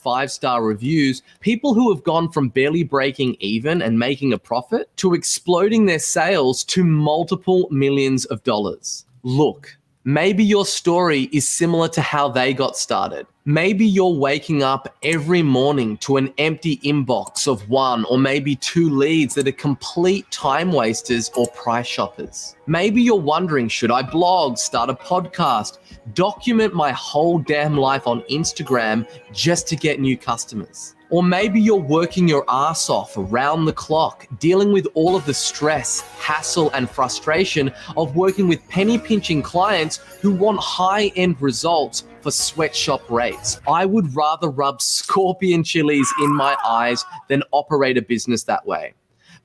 5-star reviews, people who have gone from barely breaking even and making a profit to exploding their sales to multiple millions of dollars. Look, maybe your story is similar to how they got started. Maybe you're waking up every morning to an empty inbox of 1 or maybe 2 leads that are complete time wasters or price shoppers. Maybe you're wondering, should I blog, start a podcast, document my whole damn life on Instagram just to get new customers? Or maybe you're working your ass off around the clock, dealing with all of the stress, hassle, and frustration of working with penny-pinching clients who want high-end results for sweatshop rates. I would rather rub scorpion chilies in my eyes than operate a business that way.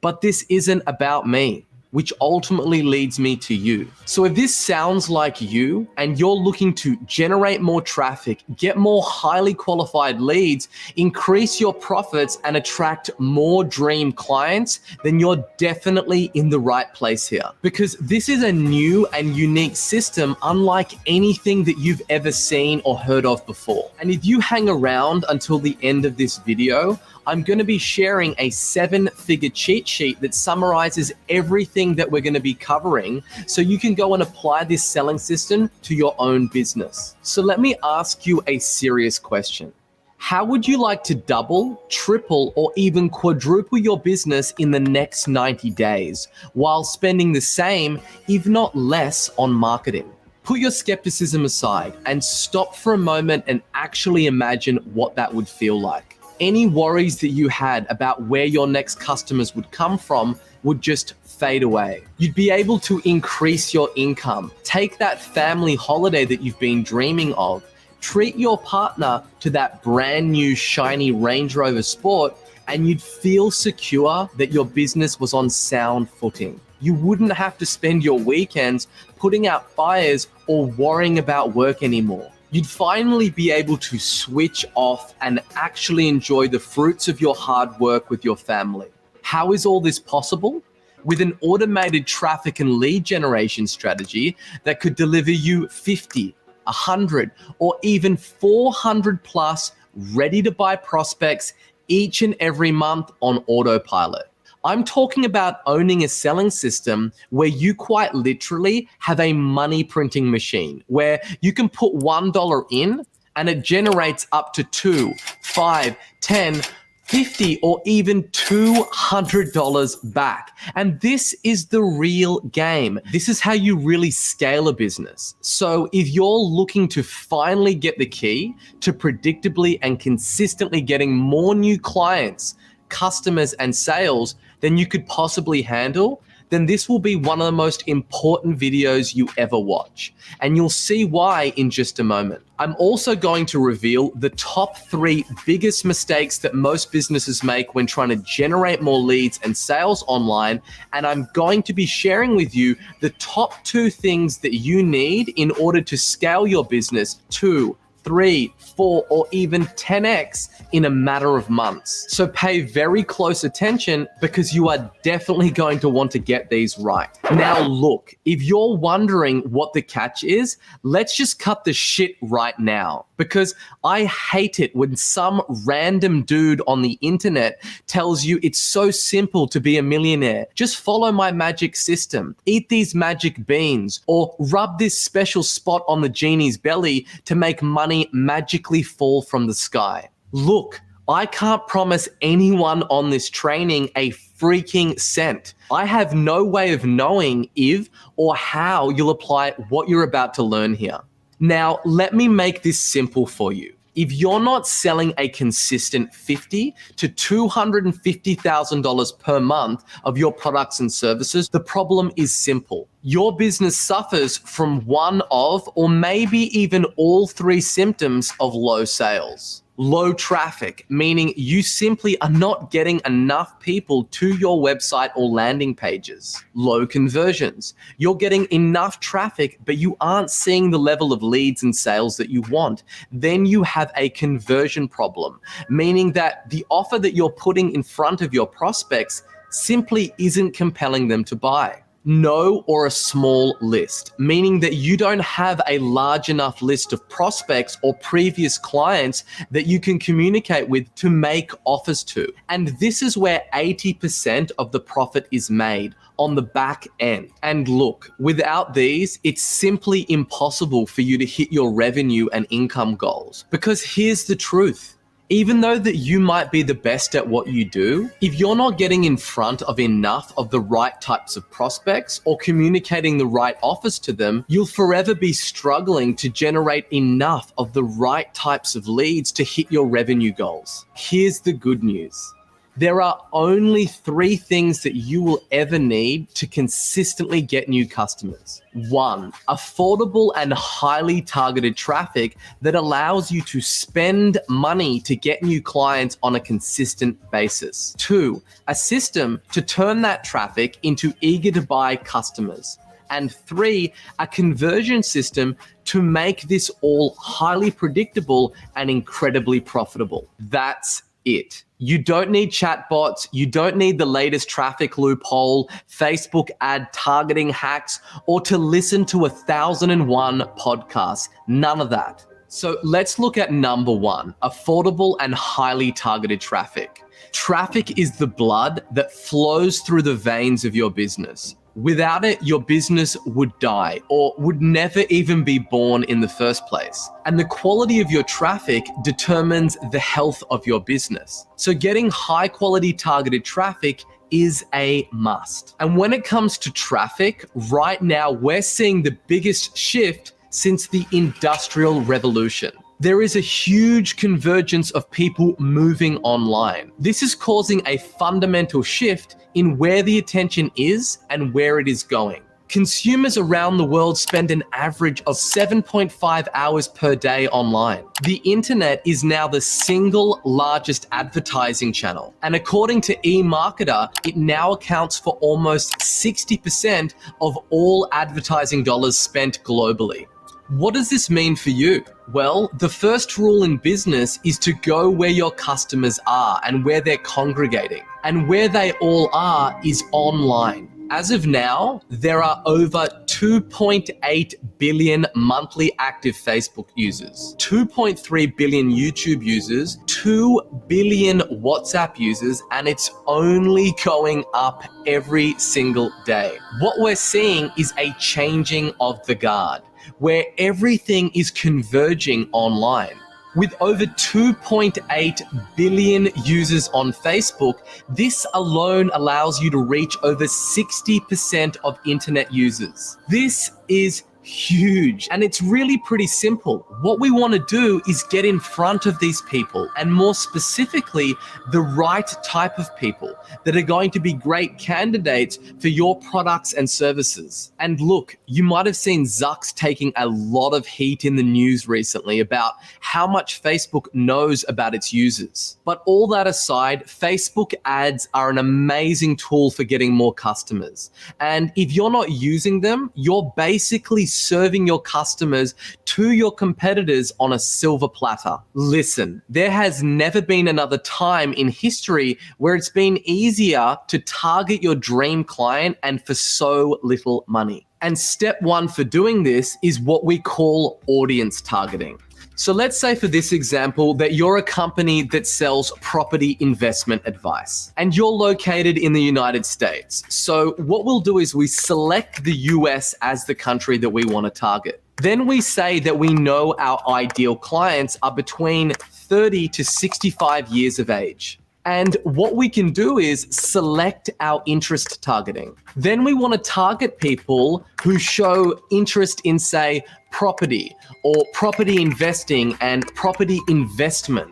But this isn't about me, which ultimately leads me to you. So if this sounds like you and you're looking to generate more traffic, get more highly qualified leads, increase your profits, and attract more dream clients, then you're definitely in the right place here. Because this is a new and unique system unlike anything that you've ever seen or heard of before. And if you hang around until the end of this video, I'm going to be sharing a 7-figure cheat sheet that summarizes everything that we're going to be covering so you can go and apply this selling system to your own business. So let me ask you a serious question. How would you like to double, triple, or even quadruple your business in the next 90 days while spending the same, if not less, on marketing? Put your skepticism aside and stop for a moment and actually imagine what that would feel like. Any worries that you had about where your next customers would come from would just fade away. You'd be able to increase your income, take that family holiday that you've been dreaming of, treat your partner to that brand new shiny Range Rover Sport, and you'd feel secure that your business was on sound footing. You wouldn't have to spend your weekends putting out fires or worrying about work anymore. You'd finally be able to switch off and actually enjoy the fruits of your hard work with your family. How is all this possible? With an automated traffic and lead generation strategy that could deliver you 50, 100, or even 400 plus ready to buy prospects each and every month on autopilot. I'm talking about owning a selling system where you quite literally have a money printing machine where you can put $1 in and it generates up to $2, $5, $10, $50, or even $200 back. And this is the real game. This is how you really scale a business. So if you're looking to finally get the key to predictably and consistently getting more new clients, customers, and sales than you could possibly handle, then this will be one of the most important videos you ever watch. And you'll see why in just a moment. I'm also going to reveal the top 3 biggest mistakes that most businesses make when trying to generate more leads and sales online. And I'm going to be sharing with you the top 2 things that you need in order to scale your business 2, 3, 4, or even 10x in a matter of months. So pay very close attention because you are definitely going to want to get these right. Now look, if you're wondering what the catch is, let's just cut the shit right now. Because I hate it when some random dude on the internet tells you it's so simple to be a millionaire. Just follow my magic system, eat these magic beans, or rub this special spot on the genie's belly to make money magically fall from the sky. Look, I can't promise anyone on this training a freaking cent. I have no way of knowing if or how you'll apply what you're about to learn here. Now, let me make this simple for you. If you're not selling a consistent $50,000 to $250,000 per month of your products and services, the problem is simple. Your business suffers from one of, or maybe even all 3 symptoms of low sales. Low traffic, meaning you simply are not getting enough people to your website or landing pages. Low conversions. You're getting enough traffic, but you aren't seeing the level of leads and sales that you want. Then you have a conversion problem, meaning that the offer that you're putting in front of your prospects simply isn't compelling them to buy. No or a small list, meaning that you don't have a large enough list of prospects or previous clients that you can communicate with to make offers to. And this is where 80% of the profit is made, on the back end. And look, without these, it's simply impossible for you to hit your revenue and income goals. Because here's the truth. Even though that you might be the best at what you do, if you're not getting in front of enough of the right types of prospects or communicating the right offers to them, you'll forever be struggling to generate enough of the right types of leads to hit your revenue goals. Here's the good news. There are only 3 things that you will ever need to consistently get new customers. 1, affordable and highly targeted traffic that allows you to spend money to get new clients on a consistent basis. 2, a system to turn that traffic into eager to buy customers. And 3, a conversion system to make this all highly predictable and incredibly profitable. That's it. You don't need chatbots, you don't need the latest traffic loophole, Facebook ad targeting hacks, or to listen to 1001 podcasts. None of that. So let's look at number 1, affordable and highly targeted traffic. Traffic is the blood that flows through the veins of your business. Without it, your business would die or would never even be born in the first place. And the quality of your traffic determines the health of your business. So getting high quality targeted traffic is a must. And when it comes to traffic, right now we're seeing the biggest shift since the Industrial Revolution. There is a huge convergence of people moving online. This is causing a fundamental shift in where the attention is and where it is going. Consumers around the world spend an average of 7.5 hours per day online. The internet is now the single largest advertising channel. And according to eMarketer, it now accounts for almost 60% of all advertising dollars spent globally. What does this mean for you? Well, the first rule in business is to go where your customers are and where they're congregating. And where they all are is online. As of now, there are over 2.8 billion monthly active Facebook users, 2.3 billion YouTube users, 2 billion WhatsApp users, and it's only going up every single day. What we're seeing is a changing of the guard, where everything is converging online. With over 2.8 billion users on Facebook, this alone allows you to reach over 60% of internet users. This is huge, and it's really pretty simple. What we want to do is get in front of these people, and more specifically, the right type of people that are going to be great candidates for your products and services. And look, you might have seen Zuck's taking a lot of heat in the news recently about how much Facebook knows about its users. But all that aside, Facebook ads are an amazing tool for getting more customers. And if you're not using them, you're basically serving your customers to your competitors on a silver platter. Listen, there has never been another time in history where it's been easier to target your dream client and for so little money. And step 1 for doing this is what we call audience targeting. So let's say for this example that you're a company that sells property investment advice and you're located in the United States. So what we'll do is we select the US as the country that we want to target. Then we say that we know our ideal clients are between 30 to 65 years of age. And what we can do is select our interest targeting. Then we want to target people who show interest in, say, property or property investing and property investment.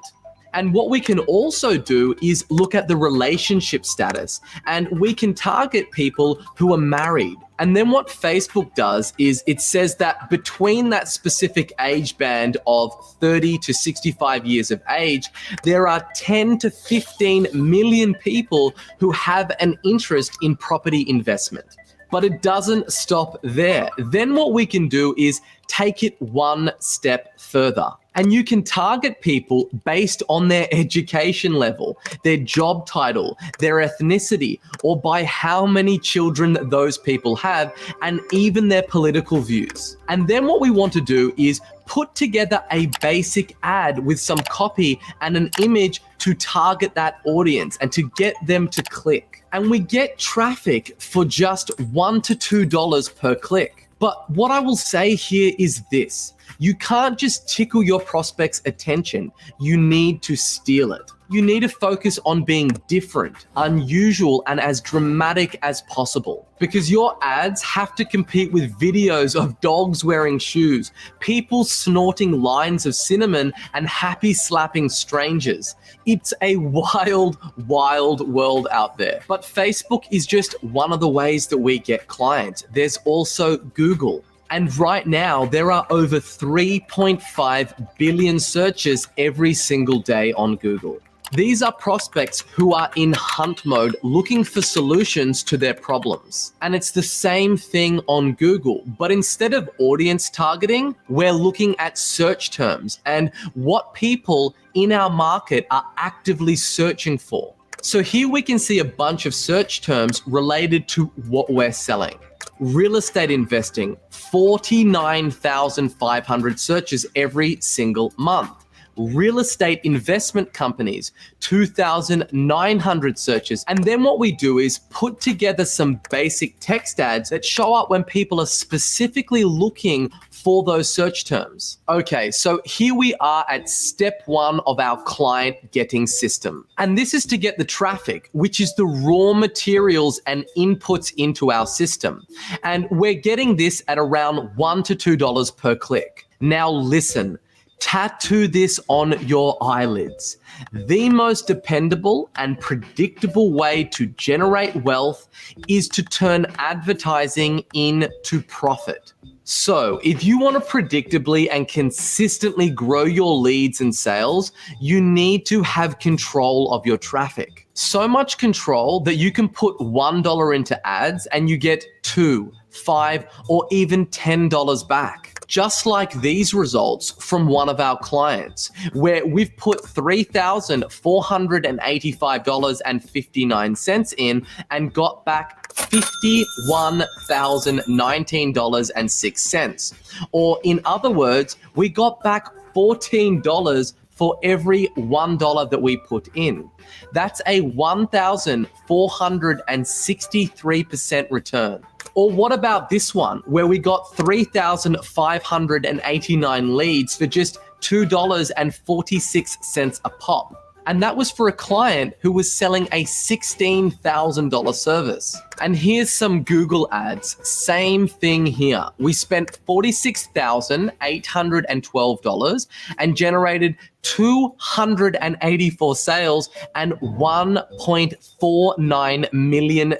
And what we can also do is look at the relationship status, and we can target people who are married. And then what Facebook does is it says that between that specific age band of 30 to 65 years of age, there are 10 to 15 million people who have an interest in property investment. But it doesn't stop there. Then what we can do is take it one step further. And you can target people based on their education level, their job title, their ethnicity, or by how many children those people have, and even their political views. And then what we want to do is put together a basic ad with some copy and an image to target that audience and to get them to click. And we get traffic for just $1 to $2 per click. But what I will say here is this: you can't just tickle your prospect's attention, you need to steal it. You need to focus on being different, unusual, and as dramatic as possible. Because your ads have to compete with videos of dogs wearing shoes, people snorting lines of cinnamon, and happy slapping strangers. It's a wild, wild world out there. But Facebook is just one of the ways that we get clients. There's also Google. And right now, there are over 3.5 billion searches every single day on Google. These are prospects who are in hunt mode looking for solutions to their problems. And it's the same thing on Google, but instead of audience targeting, we're looking at search terms and what people in our market are actively searching for. So here we can see a bunch of search terms related to what we're selling. Real estate investing, 49,500 searches every single month. Real estate investment companies, 2,900 searches. And then what we do is put together some basic text ads that show up when people are specifically looking for those search terms. Okay, so here we are at step 1 of our client getting system. And this is to get the traffic, which is the raw materials and inputs into our system. And we're getting this at around $1 to $2 per click. Now listen. Tattoo this on your eyelids. The most dependable and predictable way to generate wealth is to turn advertising into profit. So if you want to predictably and consistently grow your leads and sales, you need to have control of your traffic. So much control that you can put $1 into ads and you get $2, $5, or even $10 back. Just like these results from one of our clients, where we've put $3,485.59 in and got back $51,019.06. Or in other words, we got back $14 for every $1 that we put in. That's a 1,463% return. Or what about this one, where we got 3,589 leads for just $2.46 a pop? And that was for a client who was selling a $16,000 service. And here's some Google ads. Same thing here. We spent $46,812 and generated 284 sales and $1.49 million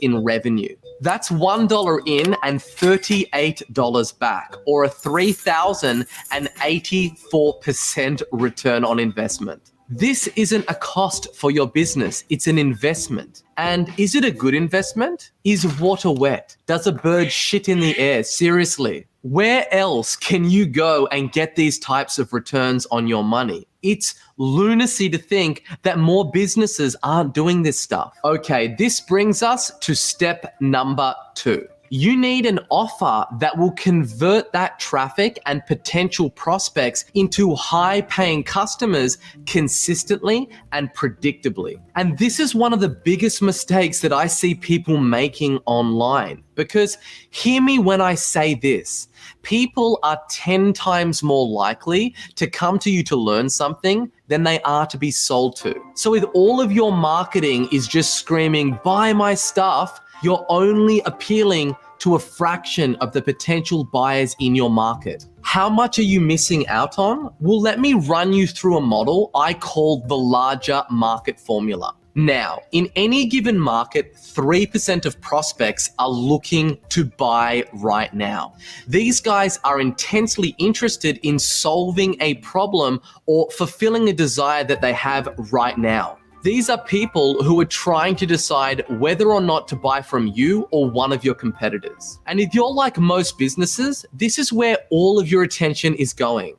in revenue. That's $1 in and $38 back, or a 3,084% return on investment. This isn't a cost for your business, it's an investment. And is it a good investment? Is water wet? Does a bird shit in the air? Seriously. Where else can you go and get these types of returns on your money? It's lunacy to think that more businesses aren't doing this stuff. Okay, this brings us to step number 2. You need an offer that will convert that traffic and potential prospects into high-paying customers consistently and predictably. And this is one of the biggest mistakes that I see people making online. Because hear me when I say this, people are 10 times more likely to come to you to learn something than they are to be sold to. So if all of your marketing is just screaming, buy my stuff, you're only appealing to a fraction of the potential buyers in your market. How much are you missing out on? Well, let me run you through a model I call the larger market formula. Now, in any given market, 3% of prospects are looking to buy right now. These guys are intensely interested in solving a problem or fulfilling a desire that they have right now. These are people who are trying to decide whether or not to buy from you or one of your competitors. And if you're like most businesses, this is where all of your attention is going.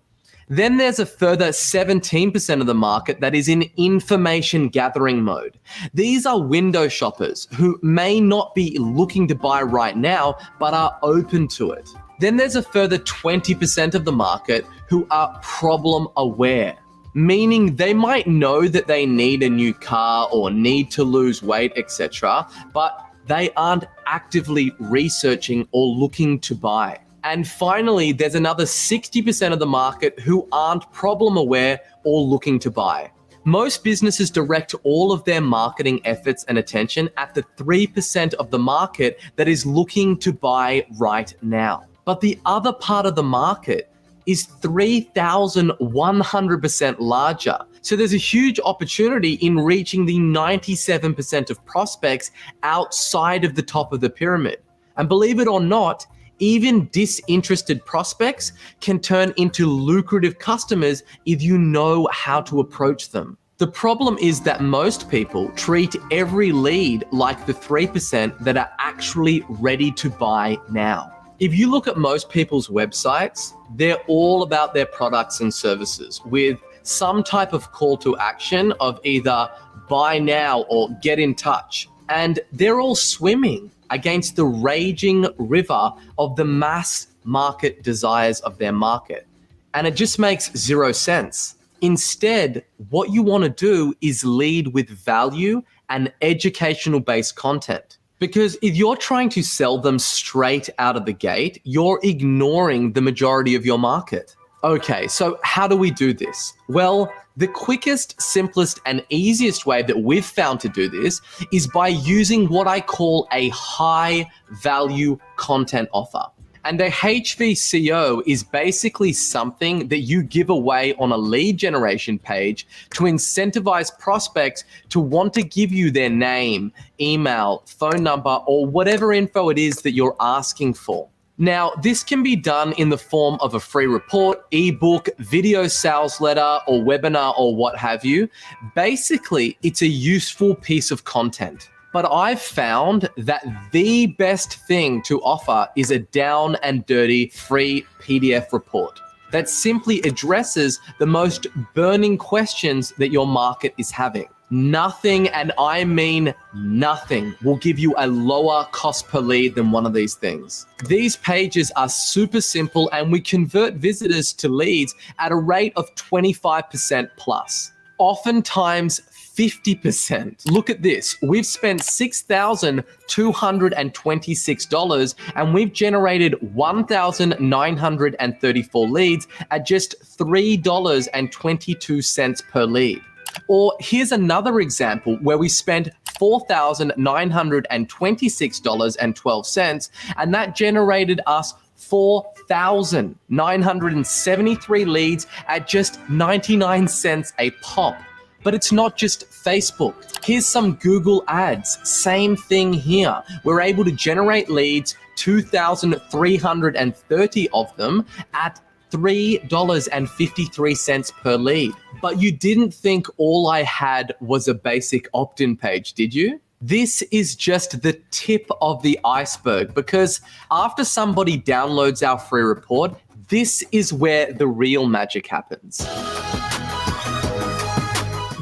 Then there's a further 17% of the market that is in information gathering mode. These are window shoppers who may not be looking to buy right now, but are open to it. Then there's a further 20% of the market who are problem aware, meaning they might know that they need a new car or need to lose weight, etc., but they aren't actively researching or looking to buy. And finally, there's another 60% of the market who aren't problem aware or looking to buy. Most businesses direct all of their marketing efforts and attention at the 3% of the market that is looking to buy right now. But the other part of the market is 3,100% larger. So there's a huge opportunity in reaching the 97% of prospects outside of the top of the pyramid. And believe it or not, even disinterested prospects can turn into lucrative customers if you know how to approach them. The problem is that most people treat every lead like the 3% that are actually ready to buy now. If you look at most people's websites, they're all about their products and services with some type of call to action of either buy now or get in touch. And they're all swimming against the raging river of the mass market desires of their market. And it just makes zero sense. Instead, what you want to do is lead with value and educational-based content. Because if you're trying to sell them straight out of the gate, you're ignoring the majority of your market. Okay, so how do we do this? Well, the quickest, simplest, and easiest way that we've found to do this is by using what I call a high value content offer. And a HVCO is basically something that you give away on a lead generation page to incentivize prospects to want to give you their name, email, phone number, or whatever info it is that you're asking for. Now, this can be done in the form of a free report, ebook, video sales letter, or webinar, or what have you. Basically, it's a useful piece of content. But I've found that the best thing to offer is a down and dirty free PDF report that simply addresses the most burning questions that your market is having. Nothing, and I mean nothing, will give you a lower cost per lead than one of these things. These pages are super simple and we convert visitors to leads at a rate of 25% plus, oftentimes 50%. Look at this. We've spent $6,226 and we've generated 1,934 leads at just $3.22 per lead. Or here's another example where we spent $4,926.12 and that generated us 4,973 leads at just 99 cents a pop. But it's not just Facebook. Here's some Google ads. Same thing here. We're able to generate leads, 2,330 of them at $3.53 per lead. But you didn't think all I had was a basic opt-in page, did you? This is just the tip of the iceberg, because after somebody downloads our free report, this is where the real magic happens.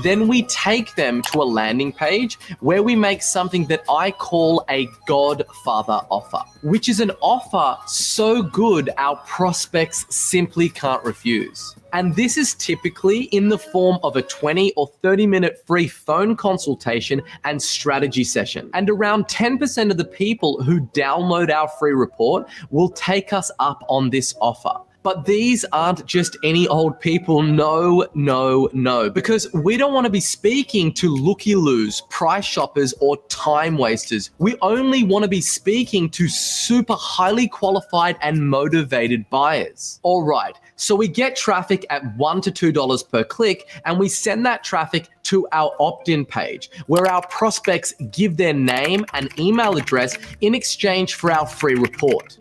Then we take them to a landing page where we make something that I call a Godfather offer, which is an offer so good our prospects simply can't refuse. And this is typically in the form of a 20 or 30-minute free phone consultation and strategy session. And around 10% of the people who download our free report will take us up on this offer. But these aren't just any old people. No, because we don't want to be speaking to looky-loos, price shoppers, or time wasters. We only want to be speaking to super highly qualified and motivated buyers. All right, so we get traffic at $1 to $2 per click, and we send that traffic to our opt-in page, where our prospects give their name and email address in exchange for our free report.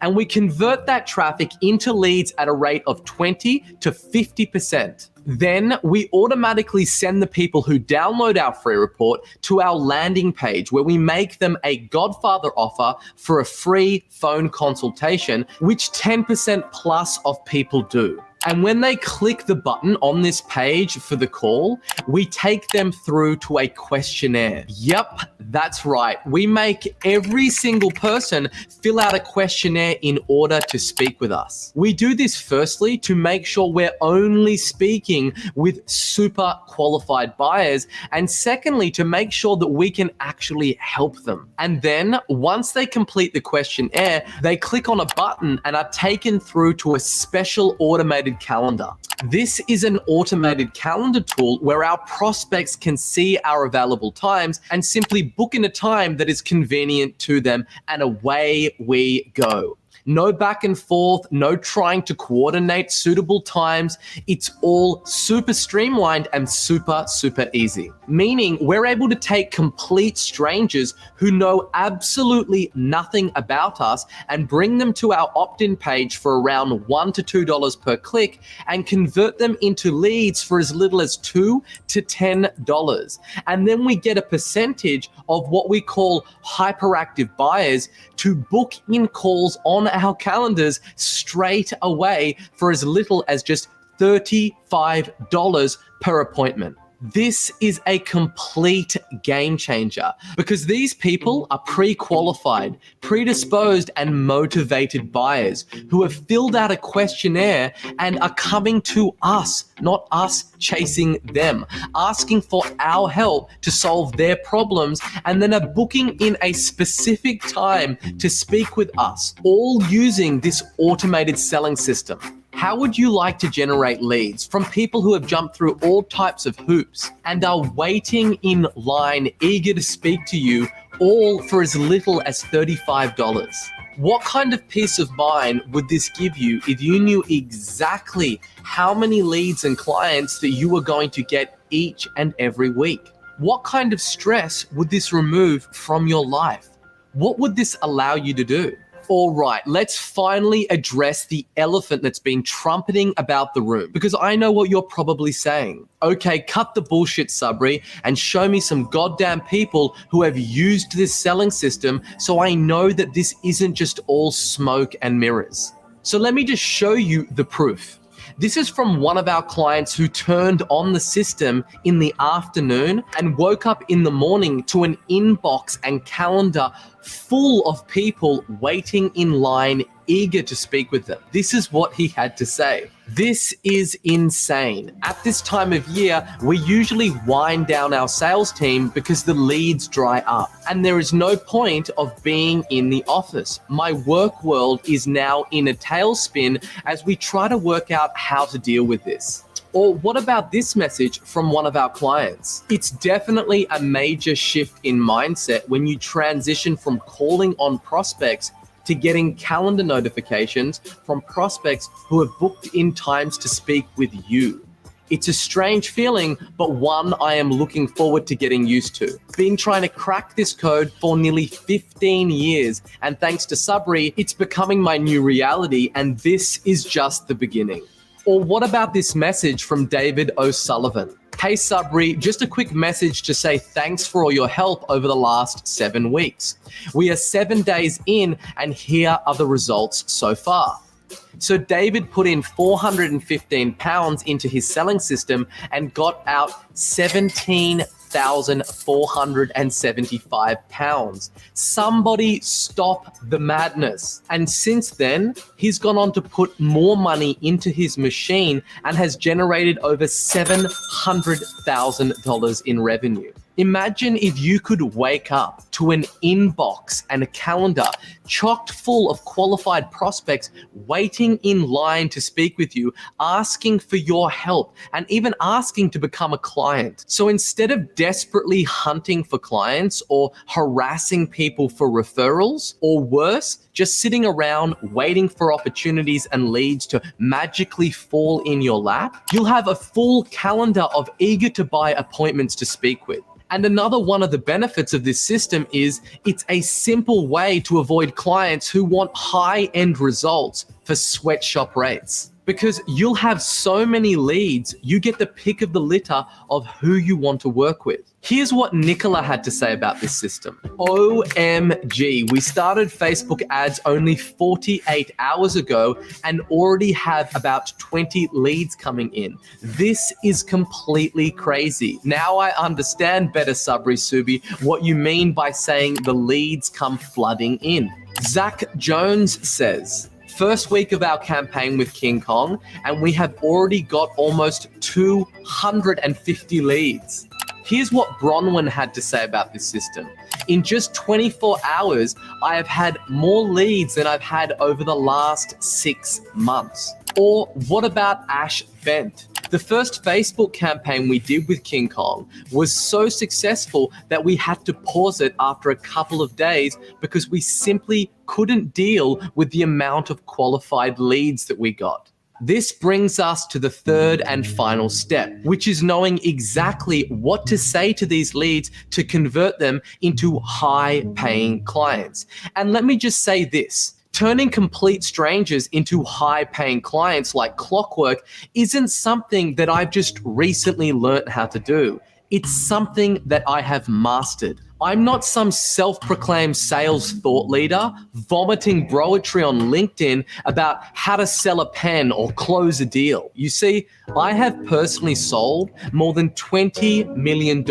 And we convert that traffic into leads at a rate of 20 to 50%. Then we automatically send the people who download our free report to our landing page, where we make them a Godfather offer for a free phone consultation, which 10% plus of people do. And when they click the button on this page for the call, we take them through to a questionnaire. Yep, that's right. We make every single person fill out a questionnaire in order to speak with us. We do this firstly to make sure we're only speaking with super qualified buyers, and secondly, to make sure that we can actually help them. And then once they complete the questionnaire, they click on a button and are taken through to a special automated calendar. This is an automated calendar tool where our prospects can see our available times and simply book in a time that is convenient to them, and away we go. No back and forth, no trying to coordinate suitable times. It's all super streamlined and super easy. Meaning we're able to take complete strangers who know absolutely nothing about us and bring them to our opt-in page for around $1 to $2 per click and convert them into leads for as little as $2 to $10. And then we get a percentage of what we call hyperactive buyers to book in calls on our calendars straight away for as little as just $35 per appointment. This is a complete game changer because these people are pre-qualified, predisposed, and motivated buyers who have filled out a questionnaire and are coming to us, not us chasing them, asking for our help to solve their problems, and then are booking in a specific time to speak with us, all using this automated selling system. How would you like to generate leads from people who have jumped through all types of hoops and are waiting in line, eager to speak to you, all for as little as $35? What kind of peace of mind would this give you if you knew exactly how many leads and clients that you were going to get each and every week? What kind of stress would this remove from your life? What would this allow you to do? All right, let's finally address the elephant that's been trumpeting about the room, because I know what you're probably saying. Okay, cut the bullshit, Sabri, and show me some goddamn people who have used this selling system so I know that this isn't just all smoke and mirrors. So let me just show you the proof. This is from one of our clients who turned on the system in the afternoon and woke up in the morning to an inbox and calendar full of people waiting in line, eager to speak with them. This is what he had to say. This is insane. At this time of year, we usually wind down our sales team because the leads dry up and there is no point of being in the office. My work world is now in a tailspin as we try to work out how to deal with this. Or what about this message from one of our clients? It's definitely a major shift in mindset when you transition from calling on prospects to getting calendar notifications from prospects who have booked in times to speak with you. It's a strange feeling, but one I am looking forward to getting used to. Been trying to crack this code for nearly 15 years, and thanks to Sabri, it's becoming my new reality, and this is just the beginning. Or what about this message from David O'Sullivan? Hey Sabri, just a quick message to say thanks for all your help over the last 7 weeks. We are 7 days in and here are the results so far. So David put in £415 into his selling system and got out £17,475. Somebody stop the madness. And since then, he's gone on to put more money into his machine and has generated over $700,000 in revenue. Imagine if you could wake up to an inbox and a calendar chocked full of qualified prospects waiting in line to speak with you, asking for your help, and even asking to become a client. So instead of desperately hunting for clients or harassing people for referrals, or worse, just sitting around waiting for opportunities and leads to magically fall in your lap, you'll have a full calendar of eager to buy appointments to speak with. And another one of the benefits of this system is it's a simple way to avoid clients who want high-end results for sweatshop rates. because you'll have so many leads, you get the pick of the litter of who you want to work with. Here's what Nicola had to say about this system. OMG, we started Facebook ads only 48 hours ago and already have about 20 leads coming in. This is completely crazy. Now I understand better, Sabri Subi, what you mean by saying the leads come flooding in. Zach Jones says, first week of our campaign with King Kong, and we have already got almost 250 leads. Here's what Bronwyn had to say about this system. In just 24 hours, I have had more leads than I've had over the last 6 months. Or what about Ash Bent? The first Facebook campaign we did with King Kong was so successful that we had to pause it after a couple of days because we simply couldn't deal with the amount of qualified leads that we got. This brings us to the third and final step, which is knowing exactly what to say to these leads to convert them into high-paying clients. And let me just say this. Turning complete strangers into high-paying clients like clockwork isn't something that I've just recently learned how to do. It's something that I have mastered. I'm not some self-proclaimed sales thought leader vomiting broetry on LinkedIn about how to sell a pen or close a deal. You see, I have personally sold more than $20 million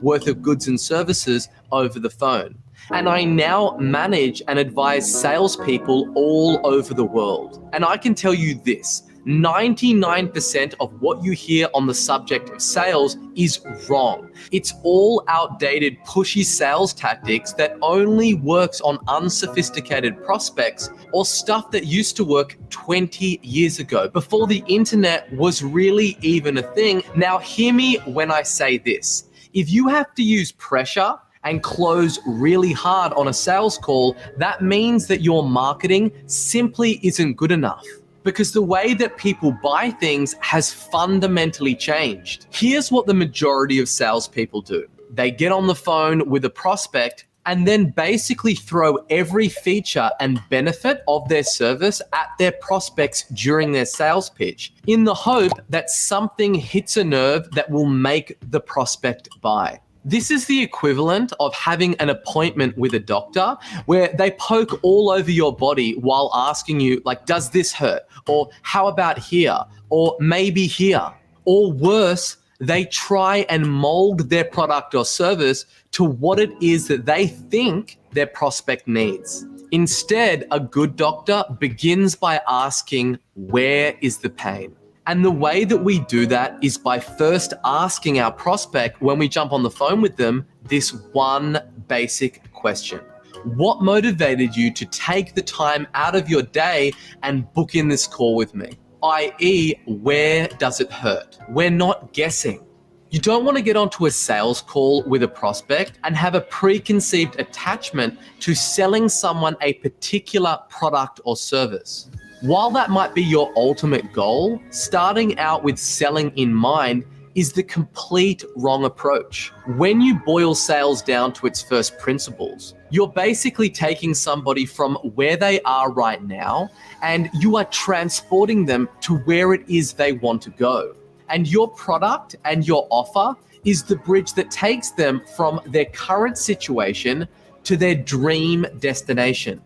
worth of goods and services over the phone. And I now manage and advise salespeople all over the world. And I can tell you this, 99% of what you hear on the subject of sales is wrong. It's all outdated, pushy sales tactics that only works on unsophisticated prospects or stuff that used to work 20 years ago, before the internet was really even a thing. Now, hear me when I say this. If you have to use pressure and close really hard on a sales call, that means that your marketing simply isn't good enough, because the way that people buy things has fundamentally changed. Here's what the majority of salespeople do. They get on the phone with a prospect and then basically throw every feature and benefit of their service at their prospects during their sales pitch, in the hope that something hits a nerve that will make the prospect buy. This is the equivalent of having an appointment with a doctor where they poke all over your body while asking you, like, does this hurt? Or how about here? Or maybe here? Or worse, they try and mold their product or service to what it is that they think their prospect needs. Instead, a good doctor begins by asking, where is the pain? And the way that we do that is by first asking our prospect, when we jump on the phone with them, this one basic question. What motivated you to take the time out of your day and book in this call with me? i.e., where does it hurt? We're not guessing. You don't want to get onto a sales call with a prospect and have a preconceived attachment to selling someone a particular product or service. While that might be your ultimate goal, starting out with selling in mind is the complete wrong approach. When you boil sales down to its first principles, you're basically taking somebody from where they are right now and you are transporting them to where it is they want to go. And your product and your offer is the bridge that takes them from their current situation to their dream destination.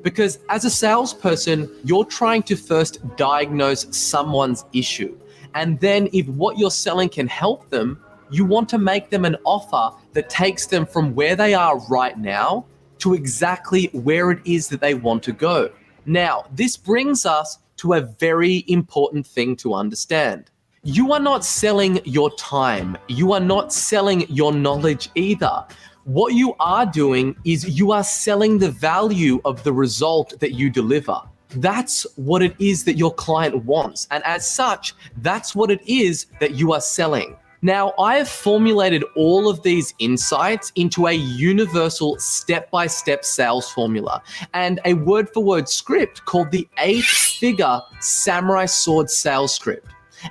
Because as a salesperson, you're trying to first diagnose someone's issue. And then if what you're selling can help them, you want to make them an offer that takes them from where they are right now to exactly where it is that they want to go. Now, this brings us to a very important thing to understand. You are not selling your time. You are not selling your knowledge either. What you are doing is you are selling the value of the result that you deliver. That's what it is that your client wants. And as such, that's what it is that you are selling. Now, I have formulated all of these insights into a universal step-by-step sales formula and a word-for-word script called the 8-figure Samurai Sword Sales Script.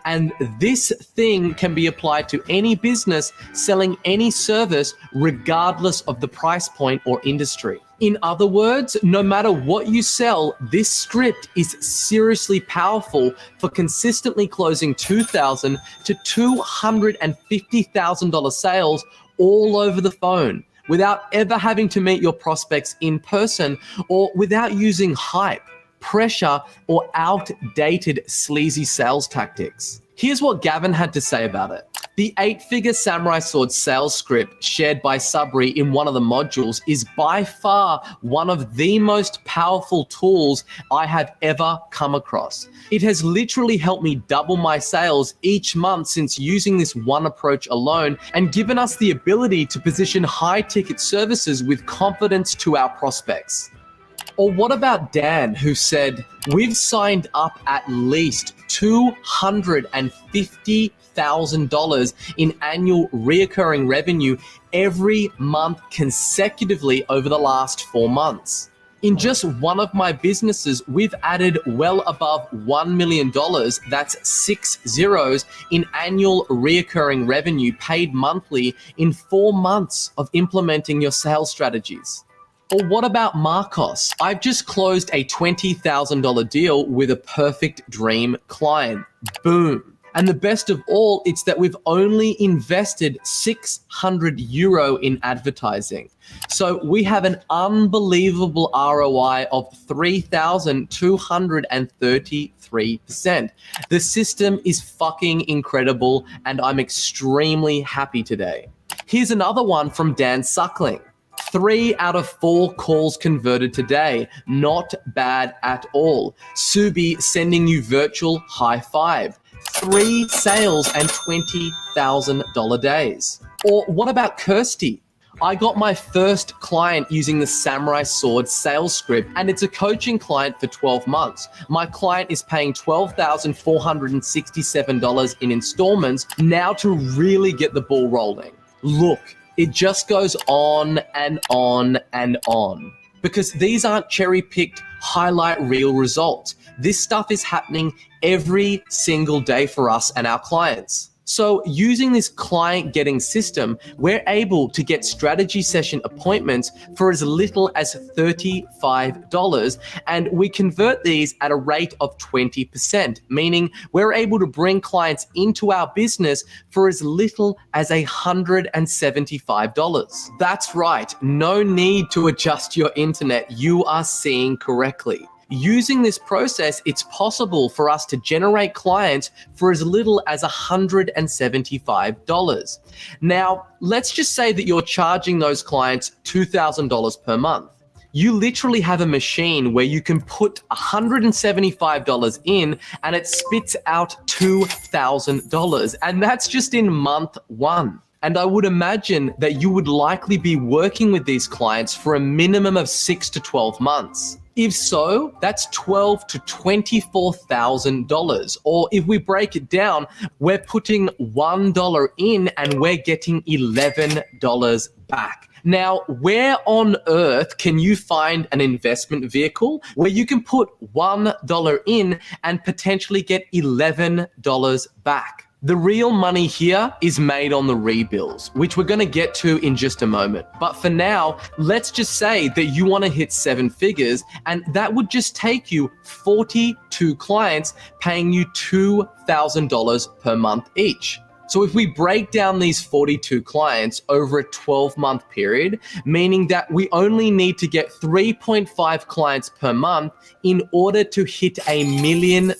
And this thing can be applied to any business selling any service regardless of the price point or industry. In other words, no matter what you sell, this script is seriously powerful for consistently closing $2,000 to $250,000 sales all over the phone without ever having to meet your prospects in person or without using hype, pressure, or outdated sleazy sales tactics. Here's what Gavin had to say about it. The 8-figure Samurai Sword sales script shared by Sabri in one of the modules is by far one of the most powerful tools I have ever come across. It has literally helped me double my sales each month since using this one approach alone and given us the ability to position high-ticket services with confidence to our prospects. Or what about Dan, who said, we've signed up at least $250,000 in annual reoccurring revenue every month consecutively over the last 4 months. In just one of my businesses, we've added well above $1 million, that's 6 zeros, in annual reoccurring revenue paid monthly in 4 months of implementing your sales strategies. Or what about Marcos? I've just closed a $20,000 deal with a perfect dream client. Boom. And the best of all, it's that we've only invested €600 in advertising. So we have an unbelievable ROI of 3,233%. The system is fucking incredible, and I'm extremely happy today. Here's another one from Dan Suckling. 3 out of 4 calls converted today. Not bad at all. Subi sending you virtual high five. 3 sales and $20,000 days. Or what about Kirsty? I got my first client using the Samurai Sword sales script, and it's a coaching client for 12 months. My client is paying $12,467 in installments now to really get the ball rolling. Look, it just goes on and on and on, because these aren't cherry-picked highlight reel results. This stuff is happening every single day for us and our clients. So using this client getting system, we're able to get strategy session appointments for as little as $35, and we convert these at a rate of 20%, meaning we're able to bring clients into our business for as little as $175. That's right, no need to adjust your internet, you are seeing correctly. Using this process, it's possible for us to generate clients for as little as $175. Now, let's just say that you're charging those clients $2,000 per month. You literally have a machine where you can put $175 in and it spits out $2,000. And that's just in month 1. And I would imagine that you would likely be working with these clients for a minimum of 6 to 12 months. If so, that's $12,000 to $24,000. Or if we break it down, we're putting $1 in and we're getting $11 back. Now, where on earth can you find an investment vehicle where you can put $1 in and potentially get $11 back? The real money here is made on the rebills, which we're going to get to in just a moment. But for now, let's just say that you want to hit 7 figures, and that would just take you 42 clients paying you $2,000 per month each. So if we break down these 42 clients over a 12-month period, meaning that we only need to get 3.5 clients per month in order to hit $1 million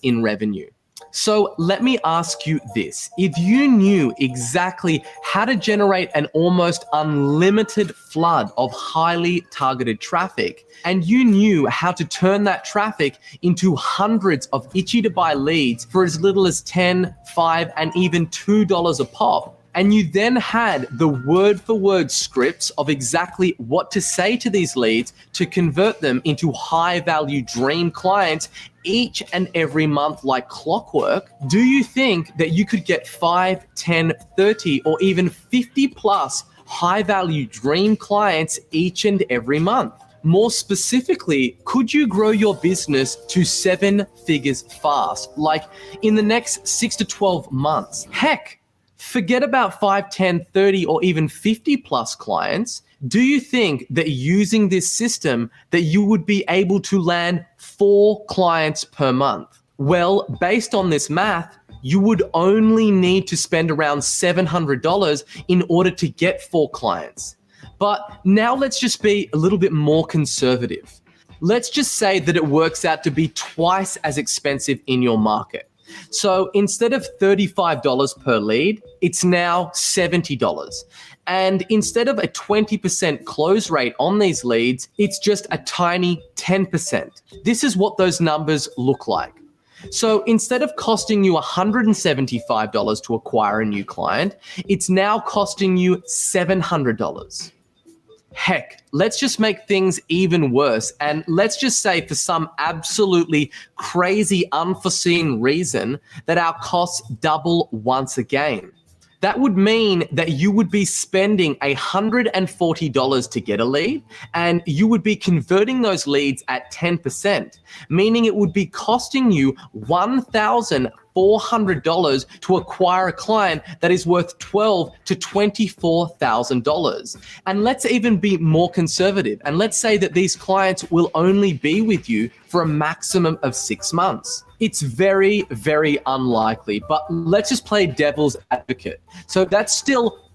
in revenue. So let me ask you this. If you knew exactly how to generate an almost unlimited flood of highly targeted traffic, and you knew how to turn that traffic into hundreds of itchy to buy leads for as little as $10, $5, and even $2 a pop, and you then had the word-for-word scripts of exactly what to say to these leads to convert them into high-value dream clients each and every month like clockwork, do you think that you could get 5, 10, 30, or even 50 plus high-value dream clients each and every month? More specifically, could you grow your business to 7 figures fast, like in the next 6 to 12 months? Heck, forget about 5, 10, 30, or even 50 plus clients. Do you think that using this system that you would be able to land 4 clients per month? Well, based on this math, you would only need to spend around $700 in order to get 4 clients. But now let's just be a little bit more conservative. Let's just say that it works out to be twice as expensive in your market. So instead of $35 per lead, it's now $70. And instead of a 20% close rate on these leads, it's just a tiny 10%. This is what those numbers look like. So instead of costing you $175 to acquire a new client, it's now costing you $700. Heck, let's just make things even worse. And let's just say for some absolutely crazy unforeseen reason that our costs double once again. That would mean that you would be spending $140 to get a lead, and you would be converting those leads at 10%, meaning it would be costing you $1,400 to acquire a client that is worth $12,000 to $24,000. And let's even be more conservative, and let's say that these clients will only be with you for a maximum of 6 months. It's very, very unlikely, but let's just play devil's advocate. So that's still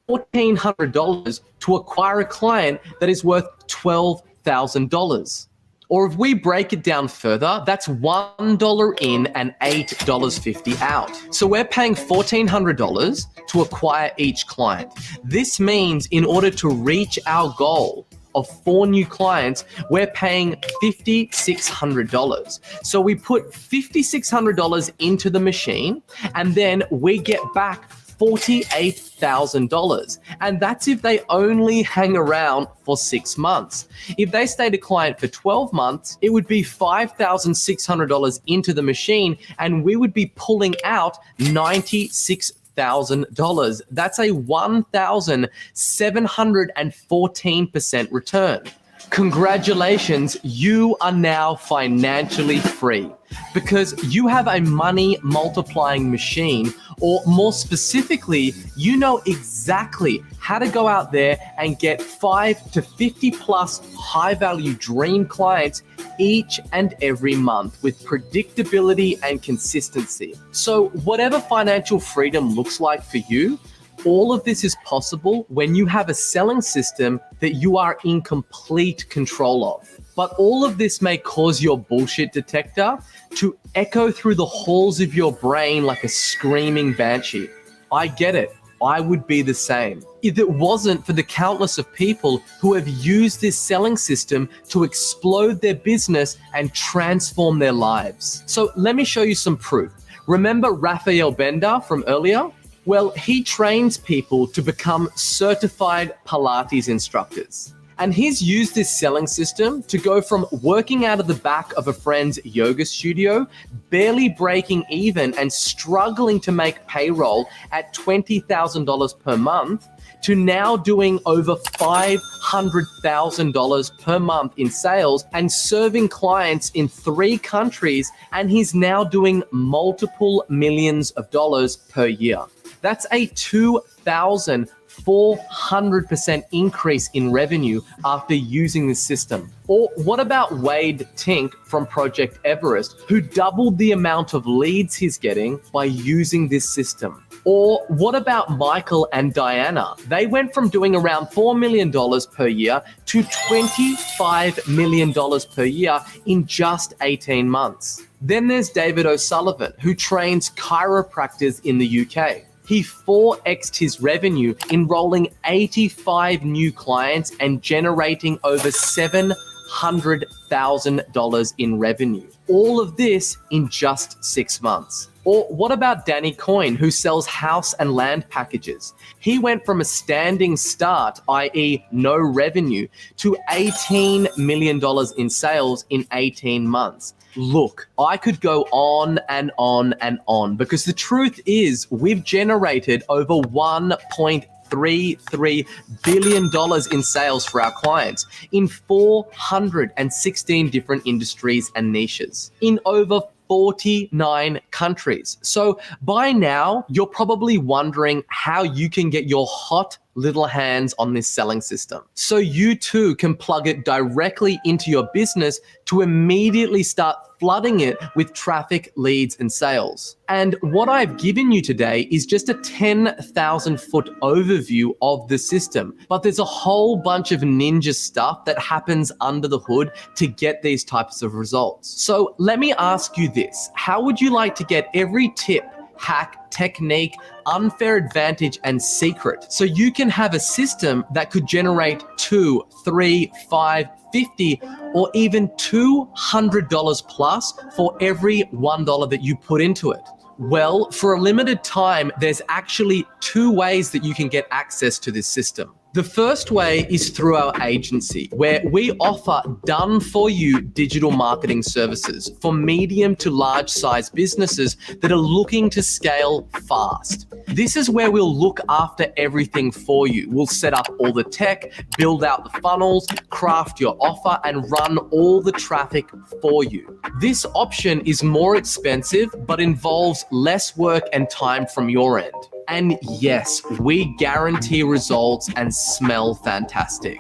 $1,400 to acquire a client that is worth $12,000. Or if we break it down further, that's $1 in and $8.50 out. So we're paying $1,400 to acquire each client. This means in order to reach our goal of 4 new clients, we're paying $5,600. So we put $5,600 into the machine, and then we get back $48,000. And that's if they only hang around for 6 months. If they stayed a client for 12 months, it would be $5,600 into the machine, and we would be pulling out $96,000. That's a 1,714% return. Congratulations, you are now financially free because you have a money multiplying machine, or more specifically, you know exactly how to go out there and get 5 to 50 plus high value dream clients each and every month with predictability and consistency. So whatever financial freedom looks like for you, all of this is possible when you have a selling system that you are in complete control of. But all of this may cause your bullshit detector to echo through the halls of your brain like a screaming banshee. I get it. I would be the same. If it wasn't for the countless of people who have used this selling system to explode their business and transform their lives. So let me show you some proof. Remember Raphael Bender from earlier? Well, he trains people to become certified Pilates instructors. And he's used this selling system to go from working out of the back of a friend's yoga studio, barely breaking even and struggling to make payroll at $20,000 per month, to now doing over $500,000 per month in sales and serving clients in 3 countries. And he's now doing multiple millions of dollars per year. That's a 2,400% increase in revenue after using this system. Or what about Wade Tink from Project Everest, who doubled the amount of leads he's getting by using this system? Or what about Michael and Diana? They went from doing around $4 million per year to $25 million per year in just 18 months. Then there's David O'Sullivan, who trains chiropractors in the UK. He 4x'd his revenue, enrolling 85 new clients and generating over $700,000 in revenue. All of this in just 6 months. Or what about Danny Coyne, who sells house and land packages? He went from a standing start, i.e. no revenue, to $18 million in sales in 18 months. Look, I could go on and on and on, because the truth is we've generated over $1.33 billion in sales for our clients in 416 different industries and niches in over 49 countries. So by now, you're probably wondering how you can get your hot little hands on this selling system, so you too can plug it directly into your business to immediately start flooding it with traffic, leads, and sales. And what I've given you today is just a 10,000 foot overview of the system, but there's a whole bunch of ninja stuff that happens under the hood to get these types of results. So let me ask you this: how would you like to get every tip, hack, technique, unfair advantage, and secret so you can have a system that could generate $2, $3, $5, $50, or even $200 plus for every $1 that you put into it? Well, for a limited time, there's actually 2 ways that you can get access to this system. The first way is through our agency, where we offer done-for-you digital marketing services for medium to large-size businesses that are looking to scale fast. This is where we'll look after everything for you. We'll set up all the tech, build out the funnels, craft your offer, and run all the traffic for you. This option is more expensive, but involves less work and time from your end. And yes, we guarantee results and smell fantastic.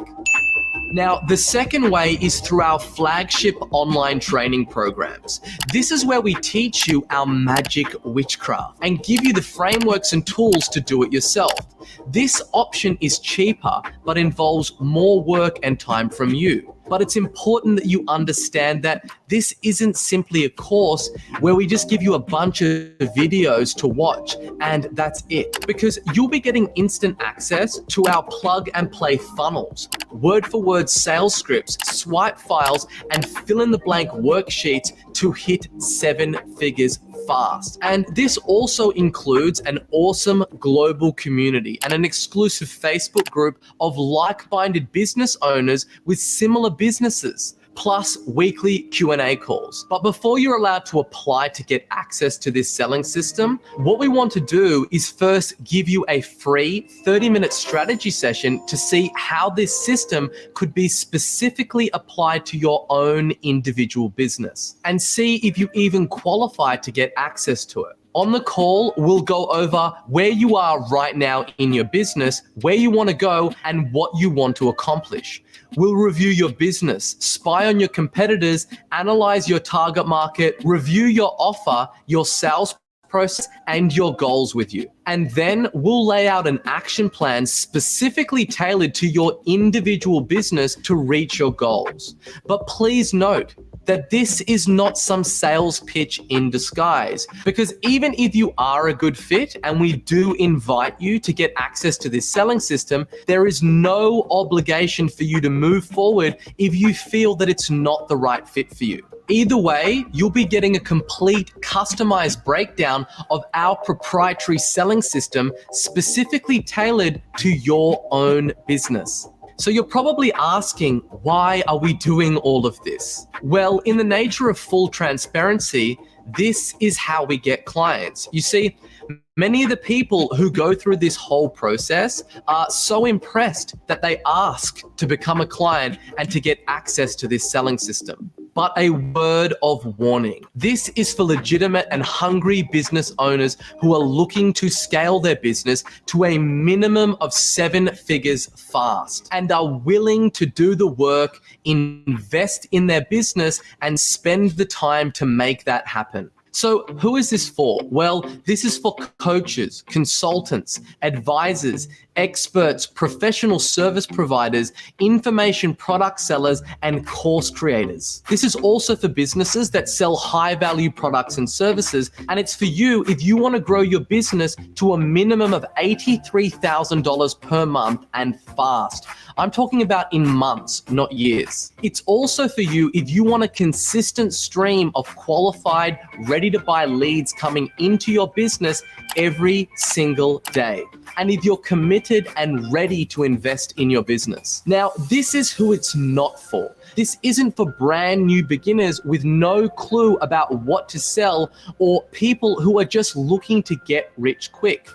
Now, the second way is through our flagship online training programs. This is where we teach you our magic witchcraft and give you the frameworks and tools to do it yourself. This option is cheaper, but involves more work and time from you. But it's important that you understand that this isn't simply a course where we just give you a bunch of videos to watch and that's it. Because you'll be getting instant access to our plug and play funnels, word for word sales scripts, swipe files, and fill in the blank worksheets to hit 7 figures fast. And this also includes an awesome global community and an exclusive Facebook group of like-minded business owners with similar businesses, plus weekly Q&A calls. But before you're allowed to apply to get access to this selling system, what we want to do is first give you a free 30-minute strategy session to see how this system could be specifically applied to your own individual business and see if you even qualify to get access to it. On the call, we'll go over where you are right now in your business, where you want to go, and what you want to accomplish. We'll review your business, spy on your competitors, analyze your target market, review your offer, your sales process, and your goals with you. And then we'll lay out an action plan specifically tailored to your individual business to reach your goals. But please note that this is not some sales pitch in disguise, because even if you are a good fit and we do invite you to get access to this selling system, there is no obligation for you to move forward if you feel that it's not the right fit for you. Either way, you'll be getting a complete customized breakdown of our proprietary selling system specifically tailored to your own business. So you're probably asking, why are we doing all of this? Well, in the nature of full transparency, this is how we get clients. You see, many of the people who go through this whole process are so impressed that they ask to become a client and to get access to this selling system. But a word of warning. This is for legitimate and hungry business owners who are looking to scale their business to a minimum of 7 figures fast and are willing to do the work, invest in their business, and spend the time to make that happen. So who is this for? Well, this is for coaches, consultants, advisors, experts, professional service providers, information product sellers, and course creators. This is also for businesses that sell high value products and services, and it's for you if you want to grow your business to a minimum of $83,000 per month and fast. I'm talking about in months, not years. It's also for you if you want a consistent stream of qualified, ready to buy leads coming into your business every single day. And if you're committed and ready to invest in your business. Now, this is who it's not for. This isn't for brand new beginners with no clue about what to sell or people who are just looking to get rich quick.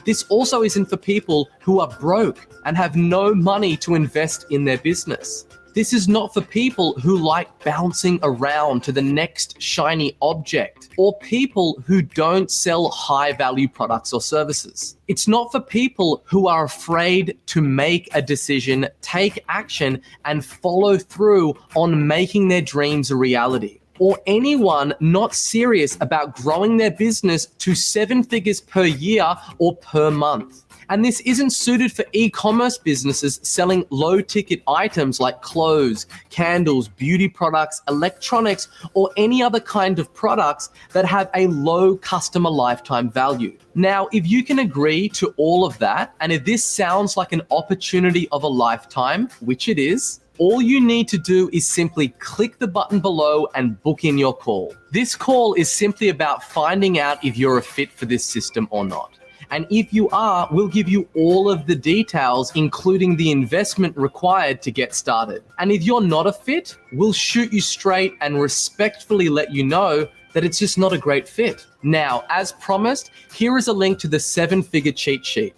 This also isn't for people who are broke and have no money to invest in their business. This is not for people who like bouncing around to the next shiny object, or people who don't sell high-value products or services. It's not for people who are afraid to make a decision, take action, and follow through on making their dreams a reality, or anyone not serious about growing their business to 7 figures per year or per month. And this isn't suited for e-commerce businesses selling low-ticket items like clothes, candles, beauty products, electronics, or any other kind of products that have a low customer lifetime value. Now, if you can agree to all of that, and if this sounds like an opportunity of a lifetime, which it is, all you need to do is simply click the button below and book in your call. This call is simply about finding out if you're a fit for this system or not. And if you are, we'll give you all of the details, including the investment required to get started. And if you're not a fit, we'll shoot you straight and respectfully let you know that it's just not a great fit. Now, as promised, here is a link to the 7-figure cheat sheet.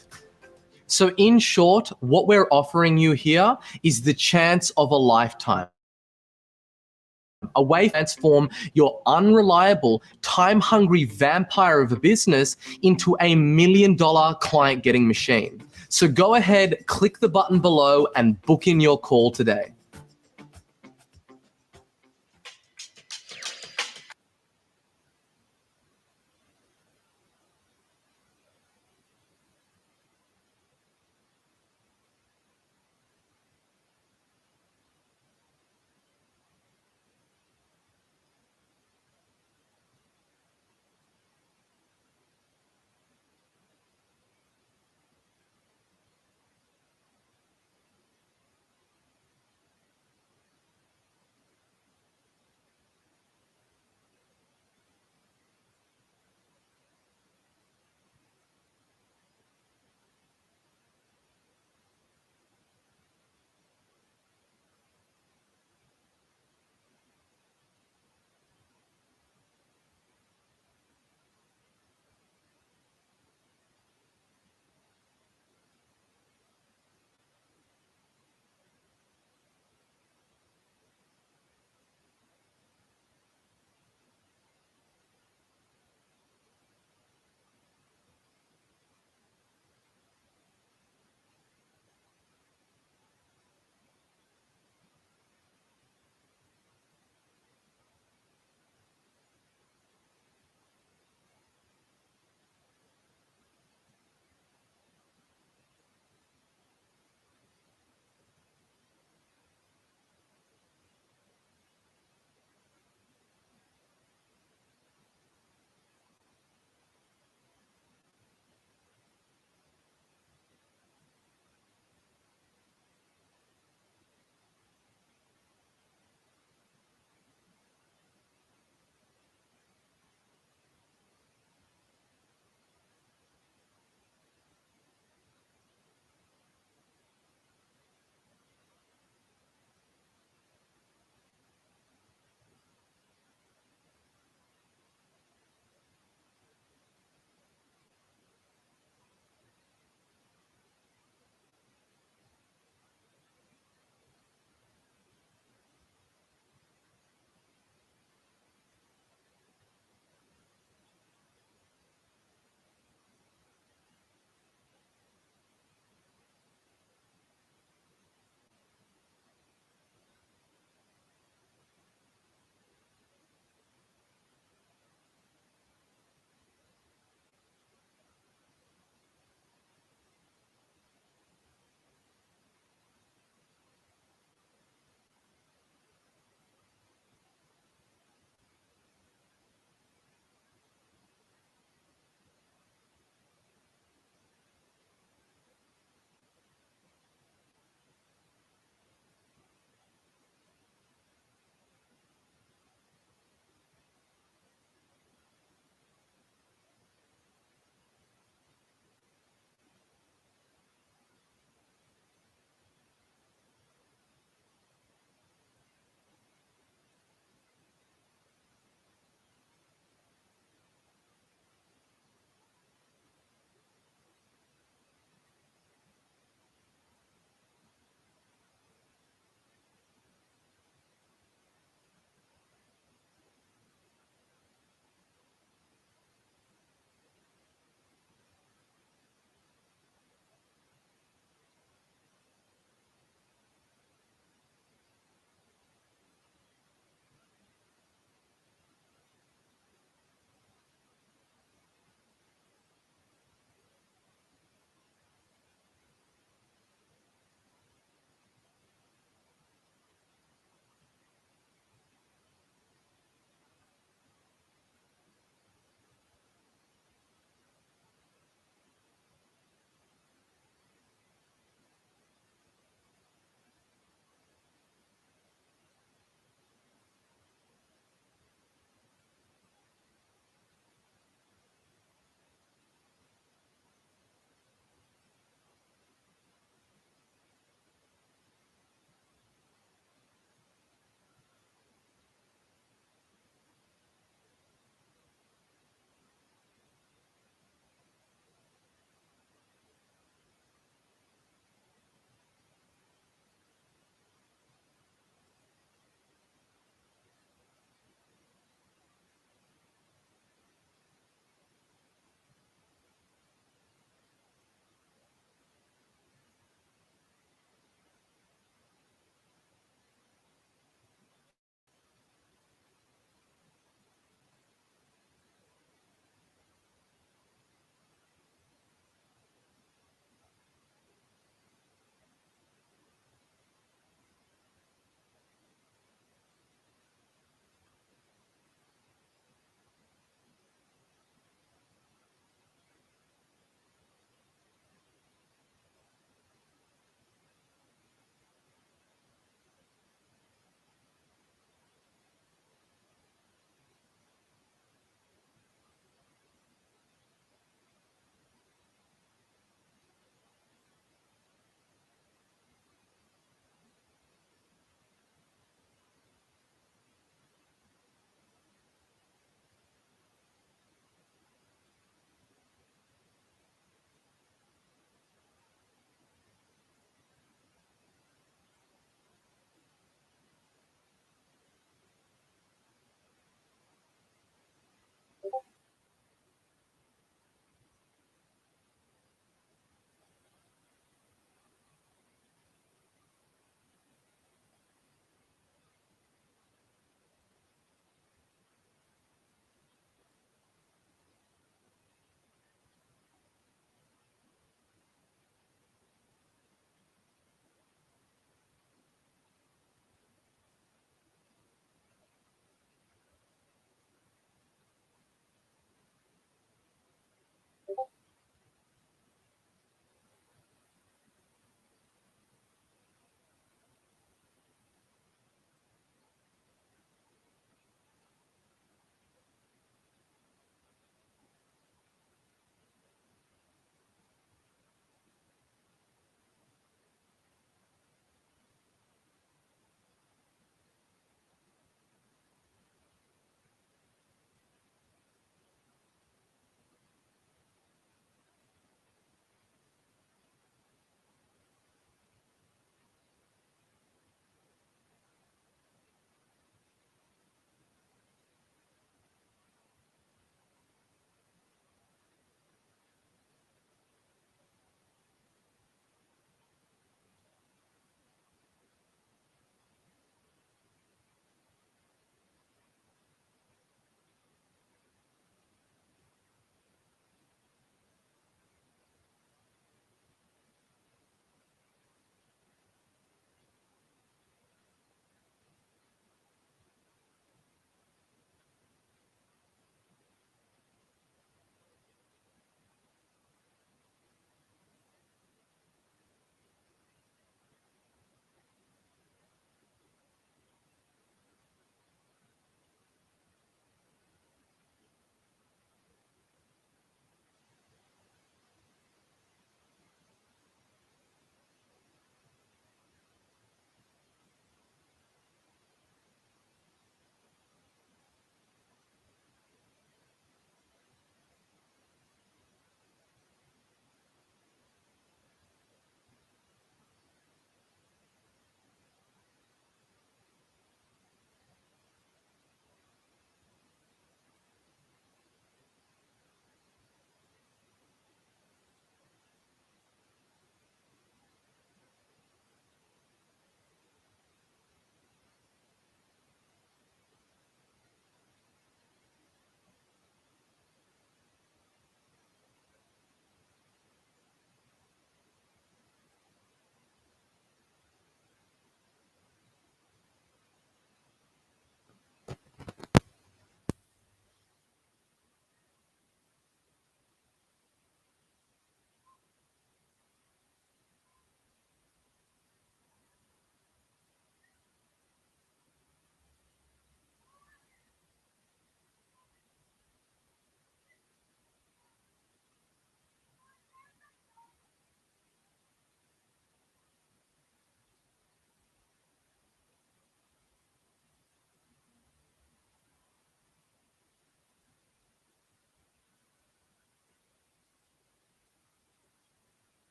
So in short, what we're offering you here is the chance of a lifetime. A way to transform your unreliable, time-hungry vampire of a business into a $1 million client-getting machine. So go ahead, click the button below and book in your call today.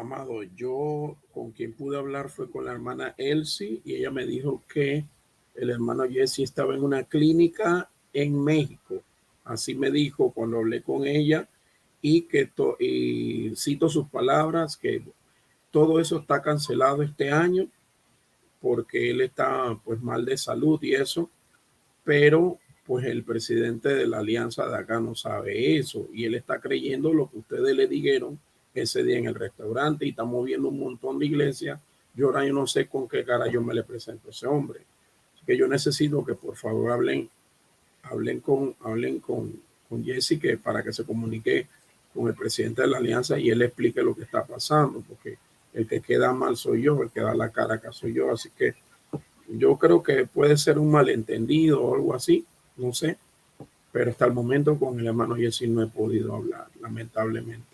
Amado, yo con quien pude hablar fue con la hermana Elsie y ella me dijo que el hermano Jesse estaba en una clínica en México. Así me dijo cuando hablé con ella y y cito sus palabras, que todo eso está cancelado este año porque él está pues mal de salud y eso, pero pues el presidente de la alianza de acá no sabe eso y él está creyendo lo que ustedes le dijeron ese día en el restaurante y estamos viendo un montón de iglesias. Yo ahora yo no sé con qué cara yo me le presento a ese hombre. Así que yo necesito que por favor hablen con Jesse que para que se comunique con el presidente de la alianza y él le explique lo que está pasando, porque el que queda mal soy yo, el que da la cara acá soy yo, así que yo creo que puede ser un malentendido o algo así, no sé, pero hasta el momento con el hermano Jesse no he podido hablar, lamentablemente.